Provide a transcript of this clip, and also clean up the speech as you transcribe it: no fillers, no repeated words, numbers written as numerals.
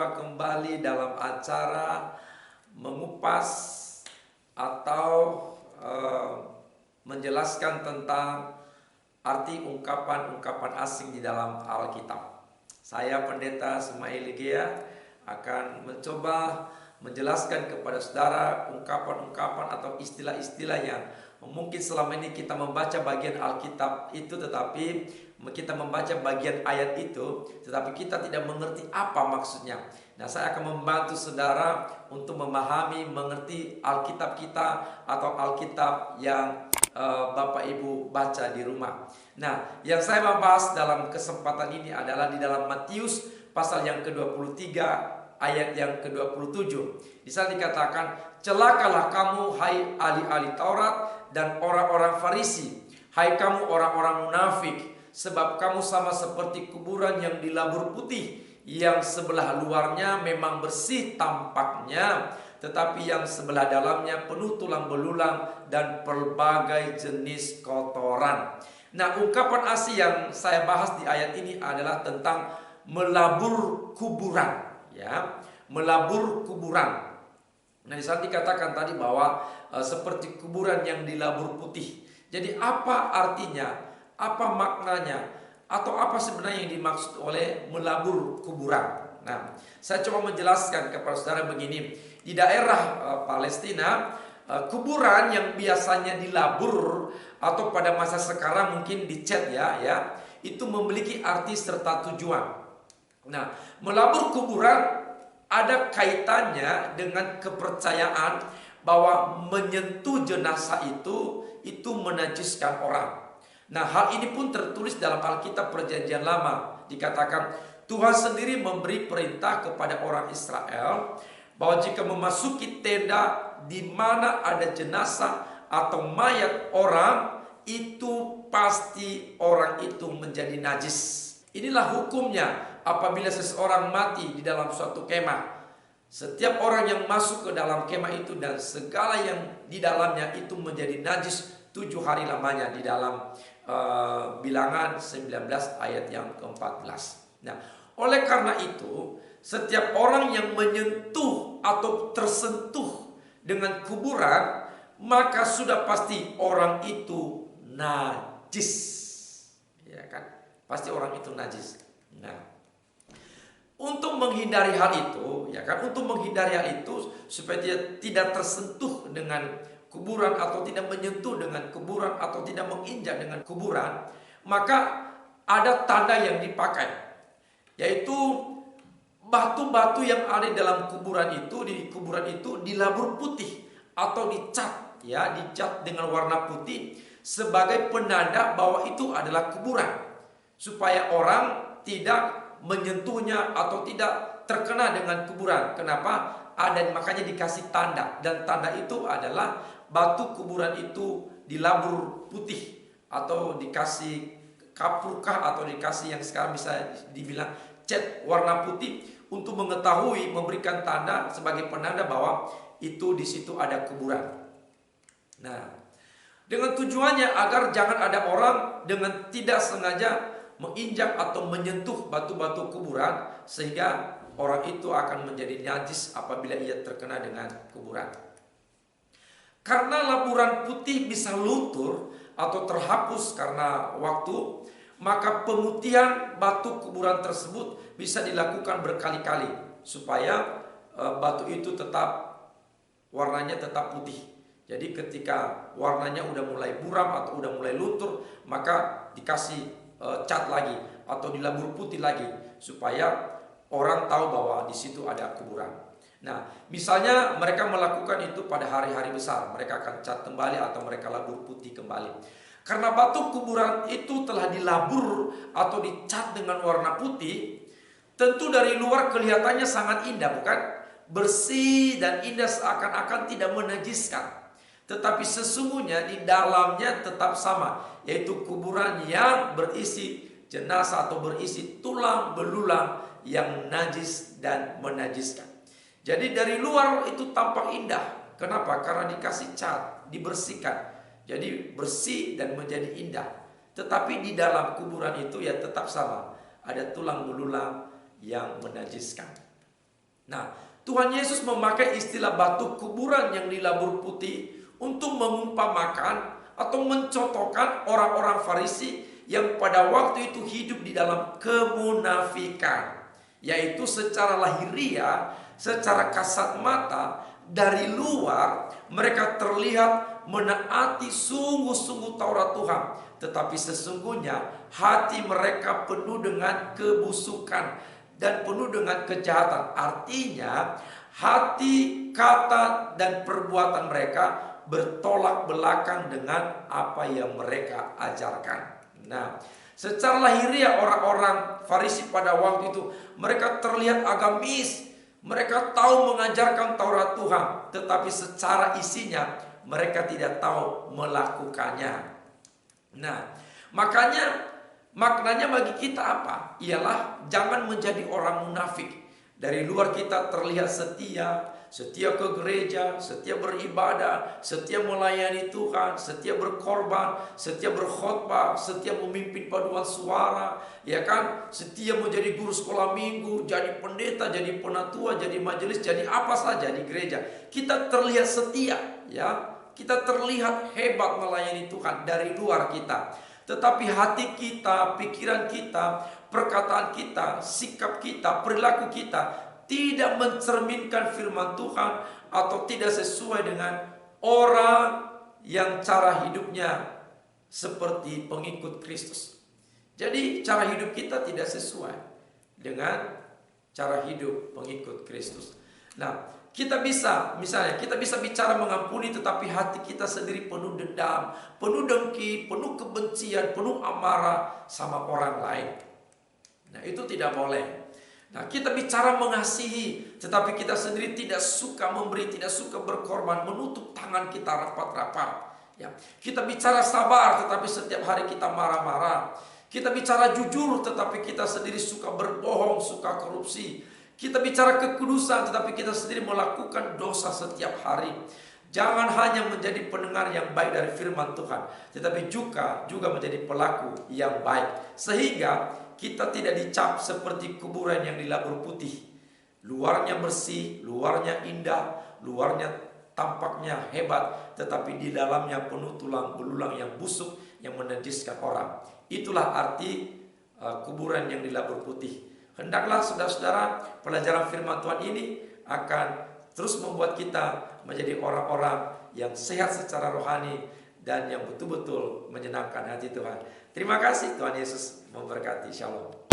berjumpa kembali dalam acara mengupas atau menjelaskan tentang arti ungkapan-ungkapan asing di dalam Alkitab. Saya Pendeta Semail Ligea akan mencoba menjelaskan kepada saudara ungkapan-ungkapan atau istilah-istilah yang mungkin selama ini kita membaca bagian Alkitab itu, tetapi kita membaca bagian ayat itu, tetapi kita tidak mengerti apa maksudnya. Nah, saya akan membantu saudara untuk memahami, mengerti Alkitab kita atau Alkitab yang Bapak Ibu baca di rumah. Nah, yang saya mau bahas dalam kesempatan ini adalah di dalam Matius pasal yang ke-23 ayat yang ke-27. Di sana dikatakan, celakalah kamu hai ahli-ahli Taurat dan orang-orang Farisi, hai kamu orang-orang munafik, sebab kamu sama seperti kuburan yang dilabur putih, yang sebelah luarnya memang bersih tampaknya, tetapi yang sebelah dalamnya penuh tulang belulang dan berbagai jenis kotoran. Nah, ungkapan asli yang saya bahas di ayat ini adalah tentang melabur kuburan, ya, melabur kuburan. Nah, di sana dikatakan tadi bahwa seperti kuburan yang dilabur putih. Jadi apa artinya? Apa maknanya? Atau apa sebenarnya yang dimaksud oleh melabur kuburan? Nah, saya coba menjelaskan kepada saudara begini. Di daerah Palestina, kuburan yang biasanya dilabur atau pada masa sekarang mungkin dicat ya, itu memiliki arti serta tujuan. Nah, melabur kuburan ada kaitannya dengan kepercayaan bahwa menyentuh jenazah itu menajiskan orang. Nah, hal ini pun tertulis dalam Alkitab Perjanjian Lama. Dikatakan Tuhan sendiri memberi perintah kepada orang Israel bahwa jika memasuki tenda di mana ada jenazah atau mayat orang, itu pasti orang itu menjadi najis. Inilah hukumnya apabila seseorang mati di dalam suatu kemah. Setiap orang yang masuk ke dalam kemah itu dan segala yang di dalamnya itu menjadi najis 7 hari lamanya, di dalam Bilangan 19 ayat yang ke-14. Nah, oleh karena itu, setiap orang yang menyentuh atau tersentuh dengan kuburan, maka sudah pasti orang itu najis. Ya kan? Pasti orang itu najis. Nah, untuk menghindari hal itu, ya kan, untuk menghindari hal itu supaya dia tidak tersentuh dengan kuburan atau tidak menyentuh dengan kuburan atau tidak menginjak dengan kuburan, maka ada tanda yang dipakai, yaitu batu-batu yang ada di dalam kuburan itu, di kuburan itu dilabur putih atau dicat, ya, dicat dengan warna putih sebagai penanda bahwa itu adalah kuburan, supaya orang tidak menyentuhnya atau tidak terkena dengan kuburan. Kenapa? Makanya dikasih tanda, dan tanda itu adalah batu kuburan itu dilabur putih atau dikasih kapurkah atau dikasih yang sekarang bisa dibilang cat warna putih untuk mengetahui, memberikan tanda sebagai penanda bahwa itu di situ ada kuburan. Nah, dengan tujuannya agar jangan ada orang dengan tidak sengaja menginjak atau menyentuh batu-batu kuburan, sehingga orang itu akan menjadi najis apabila ia terkena dengan kuburan. Karena laburan putih bisa luntur atau terhapus karena waktu, maka pemutihan batu kuburan tersebut bisa dilakukan berkali-kali supaya batu itu tetap warnanya tetap putih. Jadi ketika warnanya udah mulai buram atau udah mulai luntur, maka dikasih cat lagi atau dilabur putih lagi supaya orang tahu bahwa di situ ada kuburan. Nah, misalnya mereka melakukan itu pada hari-hari besar, mereka akan cat kembali atau mereka labur putih kembali. Karena batu kuburan itu telah dilabur atau dicat dengan warna putih, tentu dari luar kelihatannya sangat indah, bukan? Bersih dan indah, seakan-akan tidak menajiskan. Tetapi sesungguhnya di dalamnya tetap sama, yaitu kuburan yang berisi jenazah atau berisi tulang belulang yang najis dan menajiskan. Jadi dari luar itu tampak indah. Kenapa? Karena dikasih cat, dibersihkan. Jadi bersih dan menjadi indah. Tetapi di dalam kuburan itu ya tetap sama, ada tulang belulang yang menajiskan. Nah, Tuhan Yesus memakai istilah batu kuburan yang dilabur putih untuk mengumpamakan atau mencontohkan orang-orang Farisi yang pada waktu itu hidup di dalam kemunafikan, yaitu secara lahiriah, secara kasat mata, dari luar mereka terlihat menaati sungguh-sungguh Taurat Tuhan, tetapi sesungguhnya hati mereka penuh dengan kebusukan dan penuh dengan kejahatan. Artinya hati, kata, dan perbuatan mereka bertolak belakang dengan apa yang mereka ajarkan. Nah, secara lahiriah orang-orang Farisi pada waktu itu mereka terlihat agamis. Mereka tahu mengajarkan Taurat Tuhan, tetapi secara isinya mereka tidak tahu melakukannya. Nah, maknanya bagi kita apa? Ialah jangan menjadi orang munafik. Dari luar kita terlihat setia ke gereja, setia beribadah, setia melayani Tuhan, setia berkorban, setia berkhotbah, setia memimpin paduan suara, ya kan? Setia menjadi guru sekolah minggu, jadi pendeta, jadi penatua, jadi majelis, jadi apa saja di gereja. Kita terlihat setia, ya. Kita terlihat hebat melayani Tuhan dari luar kita. Tetapi hati kita, pikiran kita, perkataan kita, sikap kita, perilaku kita tidak mencerminkan firman Tuhan atau tidak sesuai dengan orang yang cara hidupnya seperti pengikut Kristus. Jadi cara hidup kita tidak sesuai dengan cara hidup pengikut Kristus. Nah, kita bisa bicara mengampuni, tetapi hati kita sendiri penuh dendam, penuh dengki, penuh kebencian, penuh amarah sama orang lain. Nah, itu tidak boleh. Nah, kita bicara mengasihi, tetapi kita sendiri tidak suka memberi, tidak suka berkorban, menutup tangan kita rapat-rapat. Ya, kita bicara sabar, tetapi setiap hari kita marah-marah. Kita bicara jujur, tetapi kita sendiri suka berbohong, suka korupsi. Kita bicara kekudusan, tetapi kita sendiri melakukan dosa setiap hari. Jangan hanya menjadi pendengar yang baik dari firman Tuhan, tetapi juga menjadi pelaku yang baik. Sehingga kita tidak dicap seperti kuburan yang dilabur putih. Luarnya bersih, luarnya indah, luarnya tampaknya hebat, tetapi di dalamnya penuh tulang belulang yang busuk yang menajiskan orang. Itulah arti kuburan yang dilabur putih. Hendaklah saudara-saudara, pelajaran firman Tuhan ini akan terus membuat kita menjadi orang-orang yang sehat secara rohani dan yang betul-betul menyenangkan hati Tuhan. Terima kasih, Tuhan Yesus memberkati. Shalom.